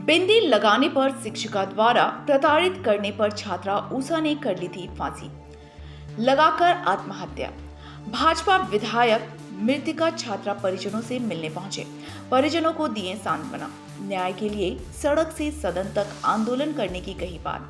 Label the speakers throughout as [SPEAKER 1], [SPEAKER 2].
[SPEAKER 1] बिंदी लगाने पर शिक्षिका द्वारा प्रताड़ित करने पर छात्रा उषा ने कर ली थी फांसी, लगाकर आत्महत्या। भाजपा विधायक मृतिका छात्रा परिजनों से मिलने पहुंचे, परिजनों को दिए सांत्वना, न्याय के लिए सड़क से सदन तक आंदोलन करने की कही बात।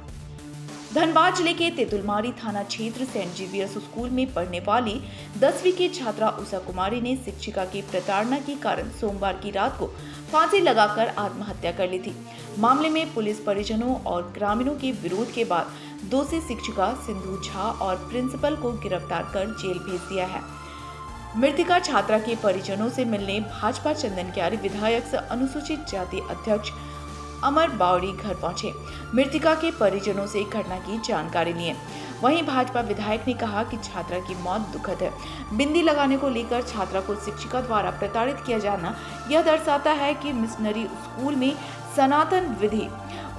[SPEAKER 1] धनबाद जिले के तेतुलमारी थाना क्षेत्र सेंट जेवियर्स स्कूल में पढ़ने वाली 10वीं की छात्रा उषा कुमारी ने शिक्षिका की प्रताड़ना के कारण सोमवार की रात को फांसी लगाकर आत्महत्या कर ली थी। मामले में पुलिस परिजनों और ग्रामीणों के विरोध के बाद दोषी शिक्षिका सिंधु झा और प्रिंसिपल को गिरफ्तार कर जेल भेज दिया है। मृतिका छात्रा के परिजनों से मिलने भाजपा चंदनक्यारी विधायक से अनुसूचित जाति अध्यक्ष अमर बावड़ी घर पहुंचे, मृतिका के परिजनों से घटना की जानकारी लिए। वहीं भाजपा विधायक ने कहा कि छात्रा की मौत दुखद है। बिंदी लगाने को लेकर छात्रा को शिक्षिका द्वारा प्रताड़ित किया जाना यह दर्शाता है कि मिशनरी स्कूल में सनातन विधि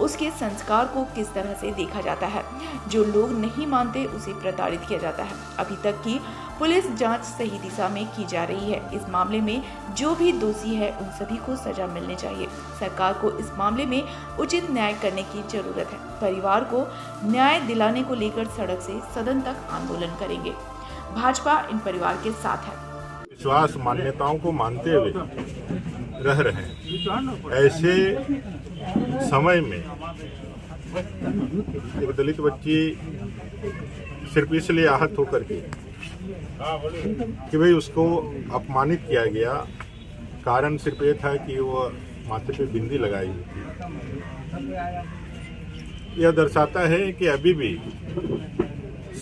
[SPEAKER 1] उसके संस्कार को किस तरह से देखा जाता है। जो लोग नहीं मानते उसे प्रताड़ित किया जाता है। अभी तक की पुलिस जांच सही दिशा में की जा रही है। इस मामले में जो भी दोषी है उन सभी को सजा मिलनी चाहिए। सरकार को इस मामले में उचित न्याय करने की जरूरत है। परिवार को न्याय दिलाने को लेकर सड़क से सदन तक आंदोलन करेंगे। भाजपा इन परिवार के साथ है।
[SPEAKER 2] विश्वास मान्यताओं को मानते हुए रह रहे हैं। ऐसे समय में एक दलित बच्ची सिर्फ इसलिए आहत होकर के कि भाई उसको अपमानित किया गया, कारण सिर्फ ये था कि वो माथे पे बिंदी लगाई हुई थी। यह दर्शाता है कि अभी भी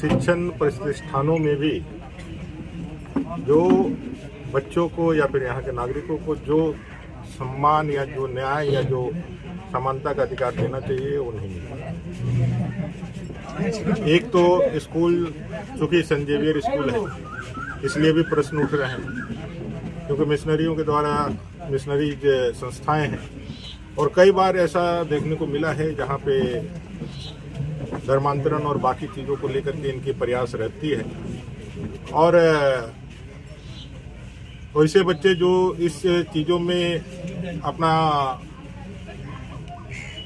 [SPEAKER 2] शिक्षण प्रतिष्ठानों में भी जो बच्चों को या फिर यहाँ के नागरिकों को जो सम्मान या जो न्याय या जो समानता का अधिकार देना चाहिए वो नहीं मिलता। एक तो स्कूल चूंकि सेंट जेवियर स्कूल है, इसलिए भी प्रश्न उठ रहे हैं क्योंकि मिशनरियों के द्वारा मिशनरी संस्थाएं हैं और कई बार ऐसा देखने को मिला है जहाँ पे धर्मांतरण और बाकी चीज़ों को लेकर के इनके प्रयास रहती है। और वैसे बच्चे जो इस चीज़ों में अपना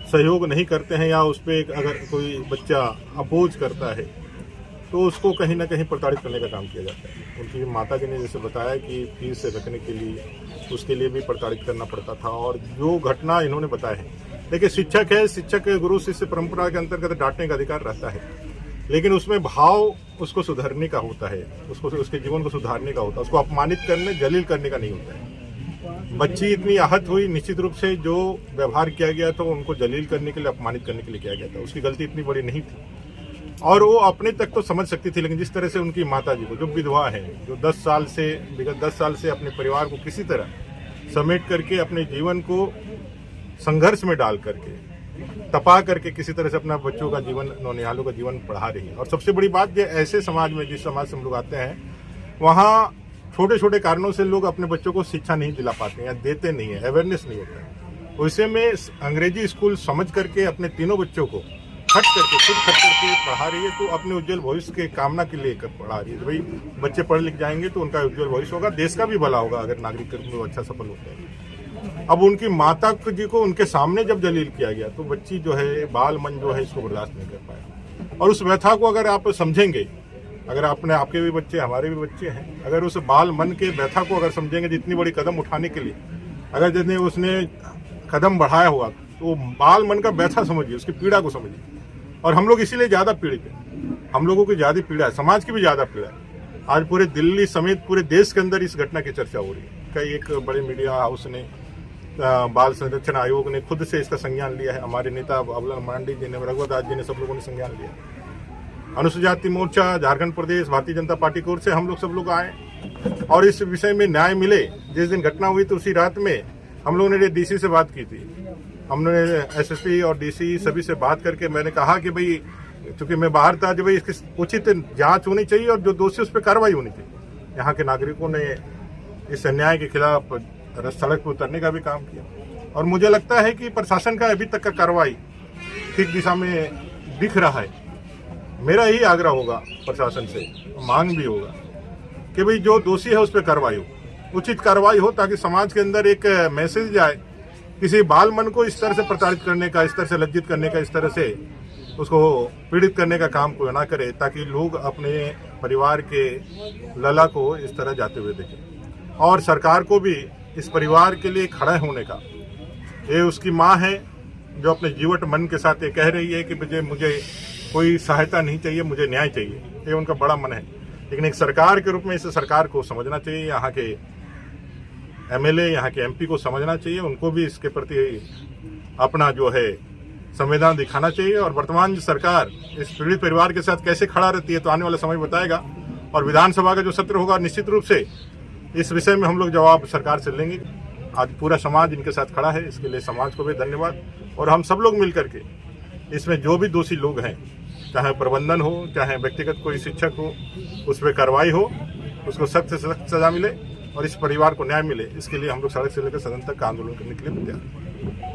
[SPEAKER 2] सहयोग नहीं करते हैं या उस पर अगर कोई बच्चा अपोज करता है तो उसको कहीं ना कहीं प्रताड़ित करने का काम किया जाता है। उनकी माता जी ने जैसे बताया कि फीस से रखने के लिए उसके लिए भी प्रताड़ित करना पड़ता था और जो घटना इन्होंने बताया है। देखिए शिक्षक है, शिक्षक गुरु शिष्य परंपरा के अंतर्गत डांटने का अधिकार रहता है, लेकिन उसमें भाव उसको सुधारने का होता है, उसको उसके जीवन को सुधारने का होता है, उसको अपमानित करने जलील करने का नहीं होता है। बच्ची इतनी आहत हुई, निश्चित रूप से जो व्यवहार किया गया था उनको जलील करने के लिए, अपमानित करने के लिए किया गया था। उसकी गलती इतनी बड़ी नहीं थी और वो अपने तक तो समझ सकती थी, लेकिन जिस तरह से उनकी माता जी को, जो विधवा है, जो 10 साल से अपने परिवार को किसी तरह समेट करके अपने जीवन को संघर्ष में डाल करके तपा करके किसी तरह से अपना बच्चों का जीवन, नौनिहालों का जीवन पढ़ा रही है। और सबसे बड़ी बात, ये ऐसे समाज में, जिस समाज से हम लोग आते हैं, वहाँ छोटे छोटे कारणों से लोग अपने बच्चों को शिक्षा नहीं दिला पाते हैं या देते नहीं है, अवेयरनेस नहीं होता है। वैसे में अंग्रेजी स्कूल समझ करके अपने तीनों बच्चों को खुद खट करके पढ़ा रही है, तो अपने उज्जवल भविष्य के कामना के लिए पढ़ा रही है। भाई बच्चे पढ़ लिख जाएंगे तो उनका उज्जवल भविष्य होगा, देश का भी भला होगा अगर नागरिक में अच्छा सफल होते हैं। अब उनकी माता जी को उनके सामने जब जलील किया गया तो बच्ची जो है, बाल मन जो है, इसको बर्दाश्त नहीं कर पाया। और उस व्यथा को अगर आप समझेंगे, अगर आपके भी बच्चे, हमारे भी बच्चे हैं, अगर उस बाल मन के व्यथा को अगर समझेंगे, जितनी बड़ी कदम उठाने के लिए अगर जितने उसने कदम बढ़ाया हुआ, तो बाल मन का व्यथा समझिए, उसकी पीड़ा को समझिए। और हम लोग इसीलिए ज्यादा पीड़ित हैं, हम लोगों की ज्यादा पीड़ा है, समाज की भी ज्यादा पीड़ा है। आज पूरे दिल्ली समेत पूरे देश के अंदर इस घटना की चर्चा हो रही है। कई एक बड़े मीडिया हाउस ने, बाल संरक्षण आयोग ने खुद से इसका संज्ञान लिया है। हमारे नेता अबुल मांडी जी ने, रघुवरदास जी ने, सब लोगों ने संज्ञान लिया। अनुसूचित जाति मोर्चा, झारखंड प्रदेश भारतीय जनता पार्टी की ओर से हम लोग सब लोग आए और इस विषय में न्याय मिले। जिस दिन घटना हुई तो उसी रात में हम लोगों ने डीसी से बात की थी। हमने एसएसपी और डीसी सभी से बात करके मैंने कहा कि भाई, चूंकि मैं बाहर था, जो भाई इसकी उचित जांच होनी चाहिए और जो दोषी उस पर कार्रवाई होनी चाहिए। यहाँ के नागरिकों ने इस अन्याय के खिलाफ सड़क पर उतरने का भी काम किया और मुझे लगता है कि प्रशासन का अभी तक का कार्रवाई ठीक दिशा में दिख रहा है। मेरा यही आग्रह होगा प्रशासन से, मांग भी होगा कि भाई जो दोषी है उस पर कार्रवाई हो, उचित कार्रवाई हो, ताकि समाज के अंदर एक मैसेज जाए किसी बाल मन को इस तरह से प्रताड़ित करने का, इस तरह से लज्जित करने का, इस तरह से उसको पीड़ित करने का काम कोई ना करे, ताकि लोग अपने परिवार के लला को इस तरह जाते हुए देखें। और सरकार को भी इस परिवार के लिए खड़ा होने का, ये उसकी माँ है जो अपने जीवट मन के साथ ये कह रही है कि मुझे कोई सहायता नहीं चाहिए, मुझे न्याय चाहिए, ये उनका बड़ा मन है। लेकिन एक सरकार के रूप में इस सरकार को समझना चाहिए, यहाँ के एमएलए, यहाँ के एमपी को समझना चाहिए, उनको भी इसके प्रति अपना जो है संवेदना दिखाना चाहिए। और वर्तमान जो सरकार इस पीड़ित परिवार के साथ कैसे खड़ा रहती है तो आने वाला समय बताएगा। और विधानसभा का जो सत्र होगा निश्चित रूप से इस विषय में हम लोग जवाब सरकार से लेंगे। आज पूरा समाज इनके साथ खड़ा है, इसके लिए समाज को भी धन्यवाद। और हम सब लोग मिलकर के इसमें जो भी दोषी लोग हैं, चाहे प्रबंधन हो, चाहे व्यक्तिगत कोई शिक्षक हो, उस पर कार्रवाई हो, उसको सख्त से सख्त सजा मिले और इस परिवार को न्याय मिले, इसके लिए हम लोग सड़क से लेकर सदन तक आंदोलन करने के लिए तैयार हैं।